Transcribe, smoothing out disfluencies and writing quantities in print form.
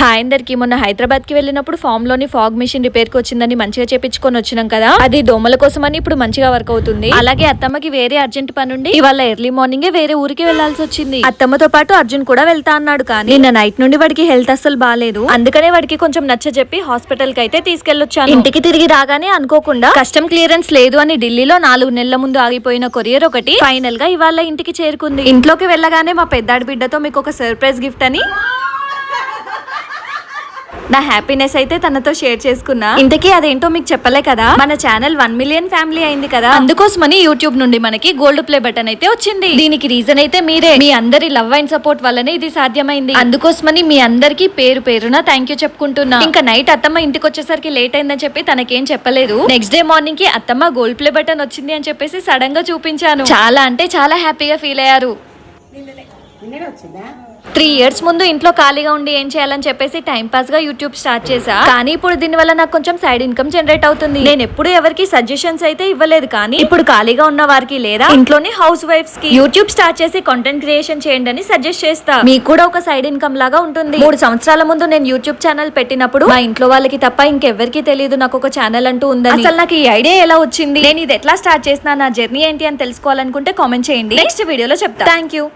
Hi అందరికి, మొన్న హైదరాబాద్ కి వెళ్ళినప్పుడు ఫామ్ లోని ఫాగ్ మిషన్ రిపేర్ కి వచ్చిందని మంచిగా చేపించుకొని వచ్చినాం కదా. అది దోమల కోసం అని ఇప్పుడు మంచిగా వర్క్ అవుతుంది. అలాగే అత్తమ్మకి వేరే అర్జెంట్ పని ఉండి ఇవాళ ఎర్లీ మార్నింగ్ వేరే ఊరికి వెళ్లాల్సి వచ్చింది. అత్తమ్మతో పాటు అర్జున్ కూడా వెళ్తా అన్నాడు, కానీ నిన్న నైట్ నుండి వాడికి హెల్త్ అస్సలు బాగాలేదు. అందుకనే వాడికి కొంచెం నచ్చ చెప్పి హాస్పిటల్ కి అయితే తీసుకెళ్లొచ్చాను. ఇంటికి తిరిగి రాగానే అనుకోకుండా కస్టమ్ క్లియరెన్స్ లేదు అని ఢిల్లీలో 4 నెలల ముందు ఆగిపోయిన కొరియర్ ఒకటి ఫైనల్ గా ఇవాళ ఇంటికి చేరుకుంది. ఇంట్లోకి వెళ్ళగానే మా పెద్దాడి బిడ్డతో మీకు ఒక సర్ప్రైజ్ గిఫ్ట్ అని నా హ్యాపీనెస్ అయితే తనతో షేర్ చేసుకున్నా. ఇంతకీ అదేంటో మీకు చెప్పలే కదా, మన ఛానల్ 1 మిలియన్ ఫ్యామిలీ అయింది కదా, అందుకోసమని యూట్యూబ్ నుండి మనకి గోల్డ్ ప్లే బటన్ అయితే వచ్చింది. దీనికి రీజన్ అయితే మీరే, మీ అందరి లవ్ అండ్ సపోర్ట్ వల్లనే ఇది సాధ్యమైంది. అందుకోసమని మీ అందరికి పేరు పేరున థ్యాంక్ యూ చెప్పుకుంటున్నా. ఇంకా నైట్ అత్తమ్మ ఇంటికి వచ్చేసరికి లేట్ అయిందని చెప్పి తనకేం చెప్పలేదు. నెక్స్ట్ డే మార్నింగ్ కి అత్తమ్మ గోల్డ్ ప్లే బటన్ వచ్చింది అని చెప్పేసి సడన్ గా చూపించాను. చాలా అంటే చాలా హ్యాపీగా ఫీల్ అయ్యారు. 3 years ముందు ఇంట్లో ఖాళీగా ఉండి ఏం చేయాలని చెప్పేసి టైం పాస్ గా యూట్యూబ్ స్టార్ట్ చేసా. కానీ ఇప్పుడు దీని వల్ల నాకు కొంచెం సైడ్ ఇన్కమ్ జనరేట్ అవుతుంది. నేను ఎప్పుడు ఎవరికి సజెషన్స్ అయితే ఇవ్వలేదు, కానీ ఇప్పుడు ఖాళీగా ఉన్న వారికి లేదా ఇంట్లోని హౌస్ వైఫ్స్ కి యూట్యూబ్ స్టార్ట్ చేసి కంటెంట్ క్రియేషన్ చేయండి అని సజెస్ట్ చేస్తా. మీకు కూడా ఒక సైడ్ ఇన్కమ్ లాగా ఉంటుంది. 3 సంవత్సరాల ముందు నేను యూట్యూబ్ ఛానల్ పెట్టినప్పుడు మా ఇంట్లో వాళ్ళకి తప్ప ఇంకెవరికి తెలియదు నాకు ఒక ఛానల్ అంటూ ఉందని. అసలు నాకు ఈ ఐడియా ఎలా వచ్చింది, నేను ఇది ఎట్లా స్టార్ట్ చేసినా, నా జర్నీ ఏంటి అని తెలుసుకోవాలనుకుంటే కామెంట్ చేయండి. నెక్స్ట్ వీడియోలో చెప్తా. Thank you.